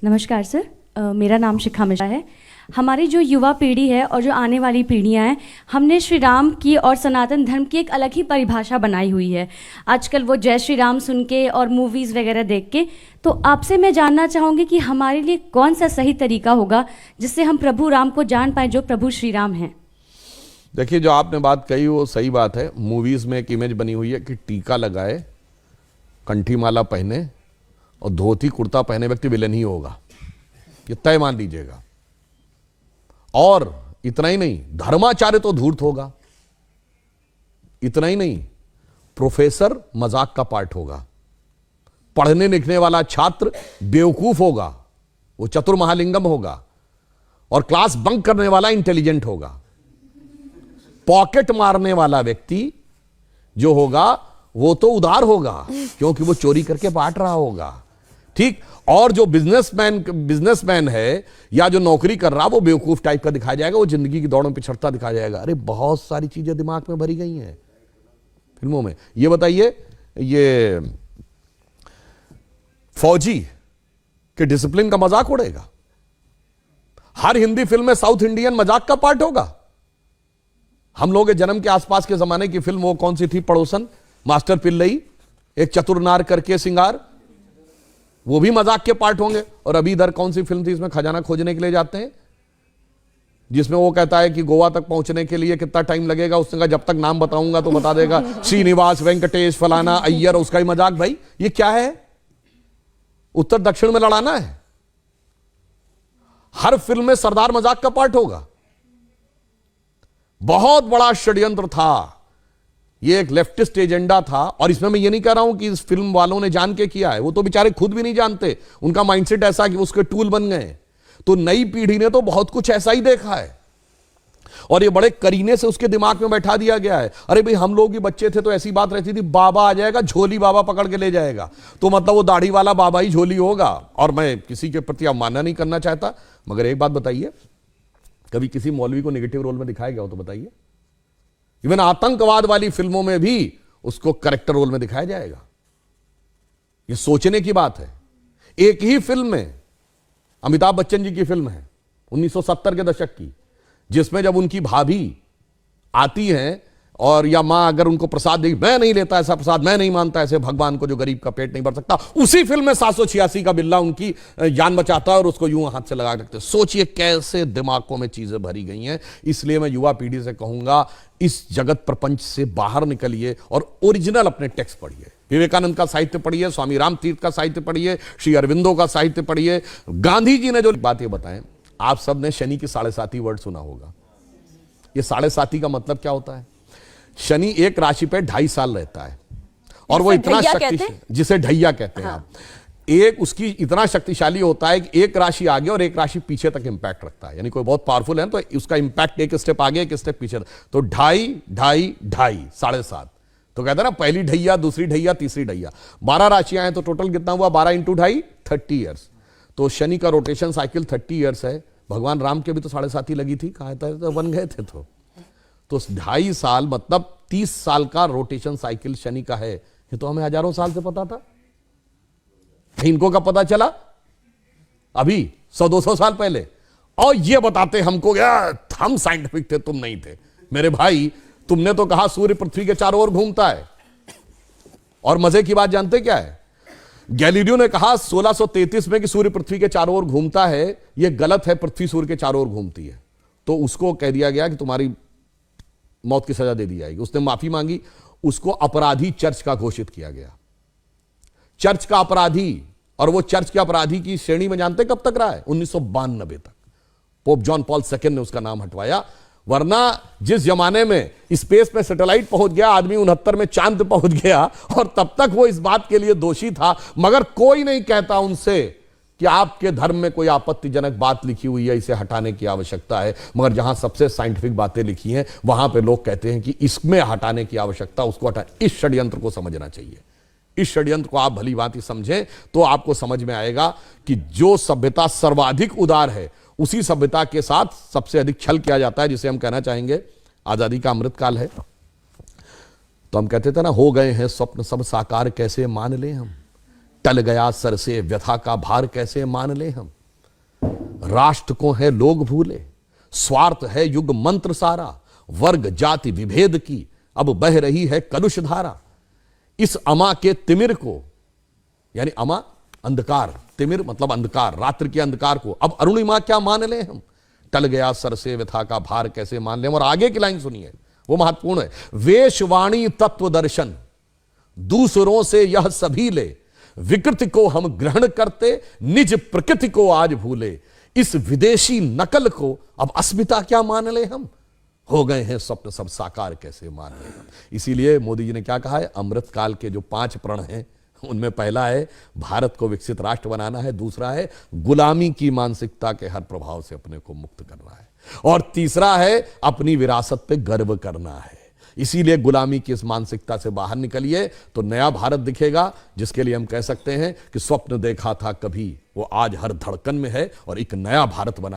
नमस्कार सर, मेरा नाम शिखा मिश्रा है। हमारी जो युवा पीढ़ी है और जो आने वाली पीढ़ियां हैं, हमने श्री राम की और सनातन धर्म की एक अलग ही परिभाषा बनाई हुई है। आजकल वो जय श्री राम सुन के और मूवीज़ वगैरह देख के, तो आपसे मैं जानना चाहूँगी कि हमारे लिए कौन सा सही तरीका होगा जिससे हम प्रभु राम को जान पाएँ जो प्रभु श्री राम हैं। देखिए, जो आपने बात कही वो सही बात है। मूवीज़ में एक इमेज बनी हुई है कि टीका लगाए, कंठी माला पहने और धोती कुर्ता पहने व्यक्ति विलेन ही होगा, ये तय मान लीजिएगा। और इतना ही नहीं, धर्माचार्य तो धूर्त होगा। इतना ही नहीं, प्रोफेसर मजाक का पार्ट होगा। पढ़ने लिखने वाला छात्र बेवकूफ होगा, वो चतुर महालिंगम होगा। और क्लास बंक करने वाला इंटेलिजेंट होगा। पॉकेट मारने वाला व्यक्ति जो होगा वो तो उदार होगा, क्योंकि वो चोरी करके बांट रहा होगा। ठीक। और जो बिजनेसमैन है या जो नौकरी कर रहा, वो बेवकूफ टाइप का दिखाया जाएगा, वो जिंदगी की दौड़ में पिछड़ता दिखाया जाएगा। अरे बहुत सारी चीजें दिमाग में भरी गई हैं फिल्मों में। ये बताइए, ये फौजी के डिसिप्लिन का मजाक उड़ेगा। हर हिंदी फिल्म में साउथ इंडियन मजाक का पार्ट होगा। हम लोग के जन्म के आसपास के जमाने की फिल्म वो कौन सी थी, पड़ोसन, मास्टर पिल्लई, एक चतुर नार करके सिंगार, वो भी मजाक के पार्ट होंगे। और अभी इधर कौन सी फिल्म थी, इसमें खजाना खोजने के लिए जाते हैं, जिसमें वो कहता है कि गोवा तक पहुंचने के लिए कितना टाइम लगेगा। उसने कहा जब तक नाम बताऊंगा तो बता देगा, श्रीनिवास, वेंकटेश, फलाना, अय्यर। उसका ही मजाक। भाई ये क्या है, उत्तर दक्षिण में लड़ाना है। हर फिल्म में सरदार मजाक का पार्ट होगा। बहुत बड़ा षड्यंत्र था ये, एक लेफ्टिस्ट एजेंडा था। और इसमें मैं ये नहीं कह रहा हूं कि इस फिल्म वालों ने जान के किया है, वो तो बेचारे खुद भी नहीं जानते। उनका माइंडसेट ऐसा कि उसके टूल बन गए। तो नई पीढ़ी ने तो बहुत कुछ ऐसा ही देखा है और ये बड़े करीने से उसके दिमाग में बैठा दिया गया है। अरे भाई, हम लोग भी बच्चे थे तो ऐसी बात रहती थी, बाबा आ जाएगा, झोली बाबा पकड़ के ले जाएगा, तो मतलब वो दाढ़ी वाला बाबा ही झोली होगा। और मैं किसी के प्रति अवमानना नहीं करना चाहता, मगर एक बात बताइए, कभी किसी मौलवी को नेगेटिव रोल में दिखाया गया हो तो बताइए। इवन आतंकवाद वाली फिल्मों में भी उसको कैरेक्टर रोल में दिखाया जाएगा। यह सोचने की बात है। एक ही फिल्म में, अमिताभ बच्चन जी की फिल्म है 1970 के दशक की, जिसमें जब उनकी भाभी आती हैं और या मां अगर उनको प्रसाद देगी, मैं नहीं लेता ऐसा प्रसाद, मैं नहीं मानता ऐसे भगवान को जो गरीब का पेट नहीं भर सकता, उसी फिल्म में 786 का बिल्ला उनकी जान बचाता है और उसको यूं हाथ से लगा रखते। सोचिए कैसे दिमागों में चीजें भरी गई हैं। इसलिए मैं युवा पीढ़ी से कहूंगा, इस जगत प्रपंच से बाहर निकलिए और ओरिजिनल अपने टेक्स्ट पढ़िए। विवेकानंद का साहित्य पढ़िए, स्वामी राम तीर्थ का साहित्य पढ़िए, श्री अरविंदो का साहित्य पढ़िए। गांधी जी ने जो बातें बताएं, आप सब ने शनि की 7.5 वर्ड सुना होगा। ये 7.5 का मतलब क्या होता है? शनि एक राशि पे 2.5 साल रहता है और वो इतना शक्तिशाली, जिसे ढैया कहते हैं। हाँ। एक उसकी इतना शक्तिशाली होता है कि एक राशि आगे और एक राशि पीछे तक इंपैक्ट रखता है। यानी कोई बहुत पावरफुल है तो उसका इंपैक्ट एक स्टेप आगे एक स्टेप पीछे। तो 2.5, 2.5, 2.5, 7.5। तो कहते हैं ना, पहली ढैया, दूसरी ढैया, तीसरी ढैया। 12 राशियां हैं तो टोटल कितना हुआ? 12 × 2.5, 30 ईयर्स। तो शनि का रोटेशन साइकिल 30 ईयर्स है। भगवान राम के भी तो 7.5 लगी थी, कहा था तो बन गए थे। तो 2.5 साल मतलब 30 साल का रोटेशन साइकिल शनि का है। ये तो हमें हजारों साल से पता था। इनको कब पता चला? अभी 100-200 साल पहले। और ये बताते हमको, यार हम साइंटिफिक थे, तुम नहीं थे। मेरे भाई, तुमने तो कहा सूर्य पृथ्वी के चारों ओर घूमता है। और मजे की बात जानते क्या है? गैलीलियो ने कहा 1633 में कि सूर्य पृथ्वी के चारों ओर घूमता है। यह गलत है, पृथ्वी सूर्य के चारों ओर घूमती है। तो उसको कह दिया गया कि तुम्हारी मौत की सजा दे दी जाएगी। उसने माफी मांगी। उसको अपराधी चर्च का घोषित किया गया, चर्च का अपराधी। और वो चर्च के अपराधी की श्रेणी में जानते कब तक रहा है? 1992 तक। पोप जॉन पॉल II ने उसका नाम हटवाया। वरना जिस जमाने में स्पेस में सैटेलाइट पहुंच गया, आदमी 69 में चांद पहुंच गया, और तब तक वो इस बात के लिए दोषी था। मगर कोई नहीं कहता उनसे कि आपके धर्म में कोई आपत्तिजनक बात लिखी हुई है, इसे हटाने की आवश्यकता है। मगर जहां सबसे साइंटिफिक बातें लिखी हैं, वहां पे लोग कहते हैं कि इसमें हटाने की आवश्यकता, उसको हटा। इस षड्यंत्र को समझना चाहिए। इस षड्यंत्र को आप भली भांति समझें तो आपको समझ में आएगा कि जो सभ्यता सर्वाधिक उदार है, उसी सभ्यता के साथ सबसे अधिक छल किया जाता है, जिसे हम कहना चाहेंगे आजादी का अमृतकाल है। तो हम कहते थे ना, हो गए हैं स्वप्न सब साकार, कैसे मान लें हम टल गया सर से व्यथा का भार कैसे मान ले हम। राष्ट्र को है लोग भूले, स्वार्थ है युग मंत्र सारा, वर्ग जाति विभेद की अब बह रही है कलुष धारा। इस अमा के तिमिर को, यानी अमा अंधकार, तिमिर मतलब अंधकार, रात्रि के अंधकार को अब अरुणिमा क्या मान ले हम। टल गया सर से व्यथा का भार कैसे मान ले हम। और आगे की लाइन सुनिए, वो महत्वपूर्ण है। वेशवाणी तत्व दर्शन दूसरों से यह सभी ले, विकृति को हम ग्रहण करते निज प्रकृति को आज भूले। इस विदेशी नकल को अब अस्मिता क्या मान ले हम। हो गए हैं स्वप्न सब साकार कैसे मान ले हम। इसीलिए मोदी जी ने क्या कहा है, अमृत काल के जो 5 प्रण हैं उनमें पहला है भारत को विकसित राष्ट्र बनाना है, दूसरा है गुलामी की मानसिकता के हर प्रभाव से अपने को मुक्त करना है, और तीसरा है अपनी विरासत पे गर्व करना है। इसीलिए गुलामी की इस मानसिकता से बाहर निकलिए तो नया भारत दिखेगा, जिसके लिए हम कह सकते हैं कि स्वप्न देखा था कभी वो आज हर धड़कन में है और एक नया भारत बना